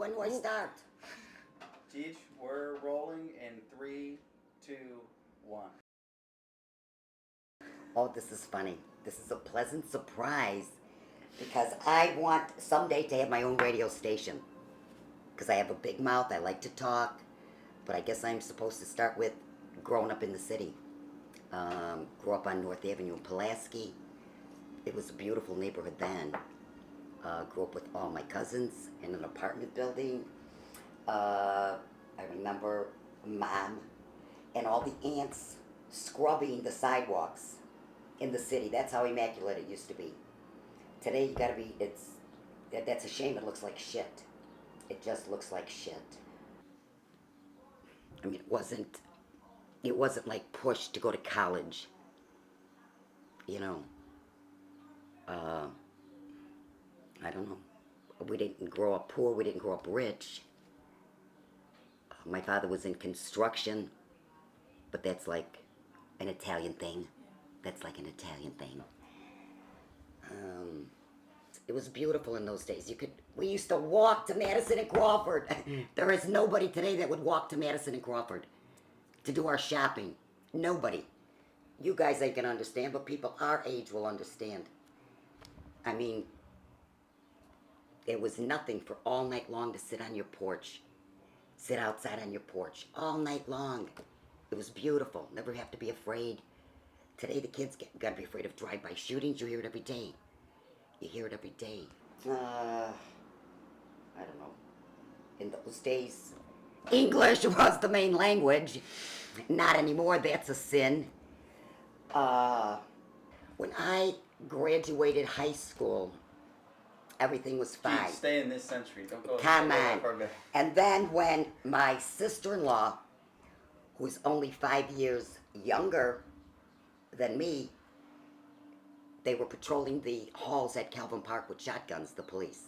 When do I start? Teach, we're rolling in 3, 2, 1. Oh, this is funny. This is a pleasant surprise because I want someday to have my own radio station. Because I have a big mouth, I like to talk, but I guess I'm supposed to start with growing up in the city. Grew up on North Avenue in Pulaski. It was a beautiful neighborhood then. Grew up with all my cousins in an apartment building. I remember Mom and all the aunts scrubbing the sidewalks in the city. That's how immaculate it used to be. Today you gotta be, that's a shame, it looks like shit. It just looks like shit. I mean, it wasn't like pushed to go to college. You know, I don't know. We didn't grow up poor, we didn't grow up rich. My father was in construction, but that's like an Italian thing. That's like an Italian thing. It was beautiful in those days. We used to walk to Madison and Crawford. There is nobody today that would walk to Madison and Crawford to do our shopping. Nobody. You guys ain't gonna understand, but people our age will understand. I mean, it was nothing for all night long to sit on your porch. Sit outside on your porch all night long. It was beautiful. Never have to be afraid. Today the kids gotta be afraid of drive-by shootings. You hear it every day. You hear it every day. I don't know. In those days, English was the main language. Not anymore, that's a sin. When I graduated high school, everything was fine. Gee, stay in this century. Don't go. Come on. And then when my sister-in-law, who's only 5 years younger than me, they were patrolling the halls at Calvin Park with shotguns, the police.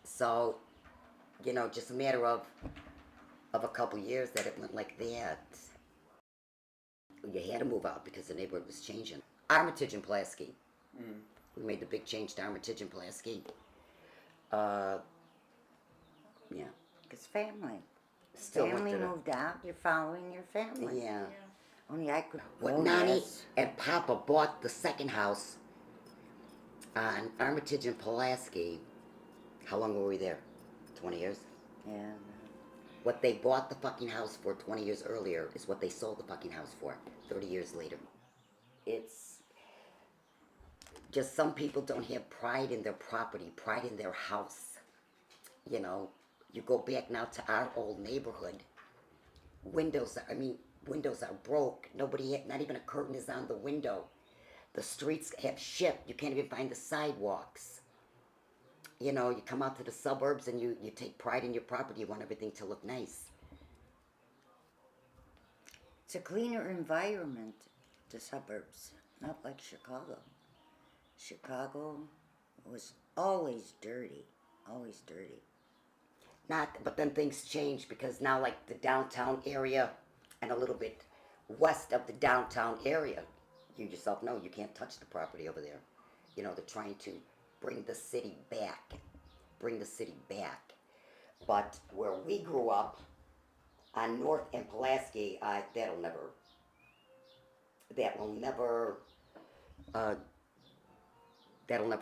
So, you know, just a matter of a couple years that it went like that. You had to move out because the neighborhood was changing. Armitage and Pulaski. We made the big change to Armitage and Pulaski. Yeah. It's family. Still family moved out, you're following your family. Yeah. Only I could. When Nani and Papa bought the second house on Armitage and Pulaski, how long were we there? 20 years? Yeah. What they bought the fucking house for 20 years earlier is what they sold the fucking house for 30 years later. It's just some people don't have pride in their property, pride in their house. You know, you go back now to our old neighborhood. Windows are broke. Not even a curtain is on the window. The streets have shit. You can't even find the sidewalks. You know, you come out to the suburbs and you take pride in your property. You want everything to look nice. It's a cleaner environment, the suburbs, not like Chicago. Chicago was always dirty, always dirty. But then things change because now like the downtown area and a little bit west of the downtown area, you yourself know you can't touch the property over there. You know, they're trying to bring the city back. But where we grew up on North and Pulaski, that'll never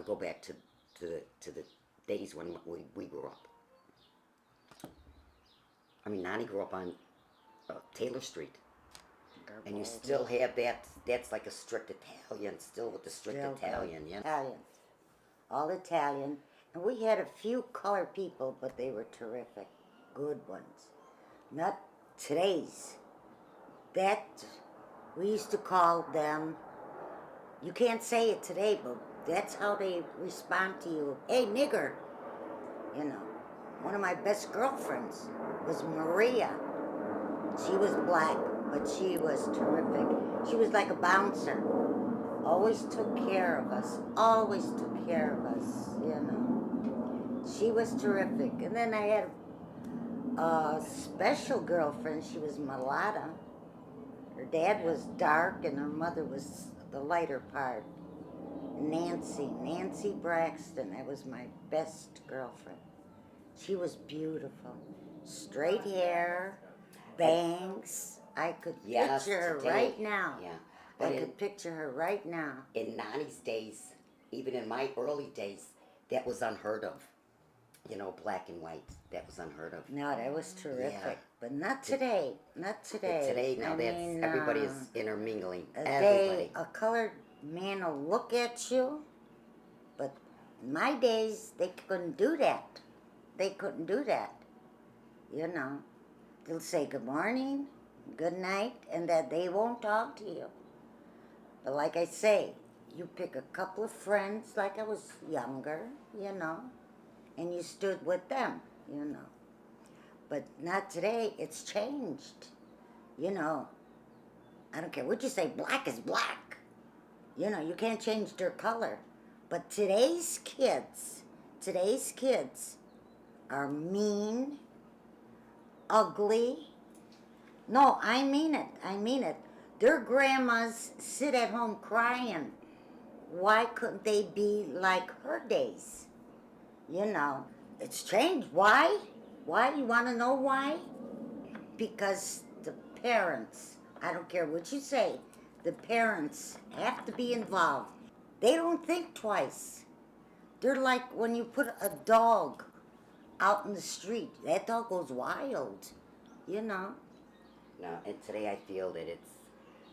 go back to the days when we grew up. I mean, Nani grew up on Taylor Street. And you still have that's like a strict Italian, still with the strict Italian, yeah? Italian. All Italian. And we had a few colored people, but they were terrific. Good ones. Not today's. We used to call them, you can't say it today, but that's how they respond to you. Hey, nigger. You know, one of my best girlfriends was Maria. She was black, but she was terrific. She was like a bouncer. Always took care of us. Always took care of us, you know. She was terrific. And then I had a special girlfriend. She was mulatto. Her dad was dark and her mother was the lighter part. Nancy Braxton. That was my best girlfriend. She was beautiful. Straight hair, bangs. I could Yes, picture her today. right now. Yeah. I But could picture her right now. in Nani's days, even in my early days, that was unheard of. You know, black and white. That was unheard of. No, that was terrific. Yeah. But not today. Not today. But today, now I that's mean, everybody is intermingling. they, Everybody. a colored man will look at you, but in my days, they couldn't do that. They couldn't do that. You know, they'll say good morning, good night, and that they won't talk to you. But like I say, you pick a couple of friends, like I was younger, you know, and you stood with them, you know. But not today, it's changed. You know, I don't care what you say, black is black. You know, you can't change their color. But today's kids are mean, ugly. No, I mean it. Their grandmas sit at home crying. Why couldn't they be like her days? You know, it's changed. Why? Why? You want to know why? Because the parents, I don't care what you say, the parents have to be involved. They don't think twice. They're like when you put a dog out in the street, that dog goes wild, you know. No, and today I feel that it's,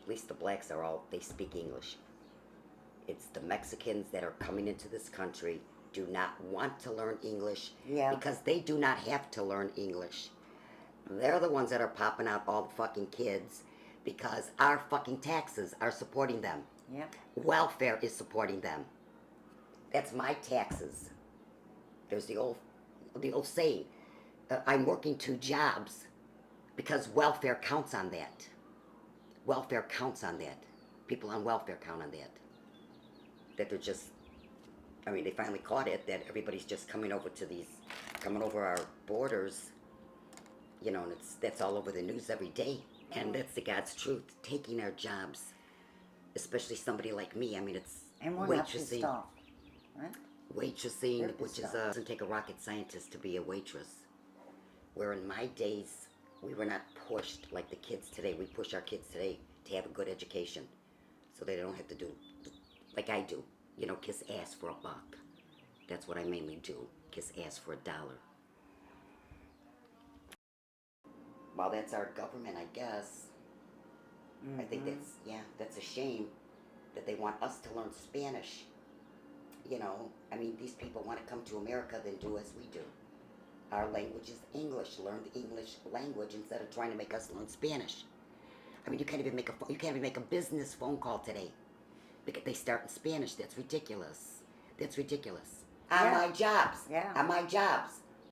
at least the blacks are all, they speak English. It's the Mexicans that are coming into this country do not want to learn English because they do not have to learn English. They're the ones that are popping out all the fucking kids because our fucking taxes are supporting them. Yep. Welfare is supporting them. That's my taxes. There's the old saying, I'm working 2 jobs because welfare counts on that. Welfare counts on that. People on welfare count on that. That they're just, I mean, they finally caught it, that everybody's just coming over our borders, you know, and that's all over the news every day. And that's the God's truth, taking our jobs, especially somebody like me. I mean, it's And we're not pissed off, right? Waitressing, They're which pissed is, doesn't take a rocket scientist to be a waitress. Where in my days, we were not pushed like the kids today. We push our kids today to have a good education so they don't have to do, like I do, you know, kiss ass for $1. That's what I mainly do, kiss ass for $1. Well, that's our government, I guess. I think that's a shame that they want us to learn Spanish. You know, I mean, these people want to come to America, then do as we do. Our language is English. Learn the English language instead of trying to make us learn Spanish. I mean, you can't even make a business phone call today because they start in Spanish. That's ridiculous. That's ridiculous. On my jobs. Yeah. On my jobs.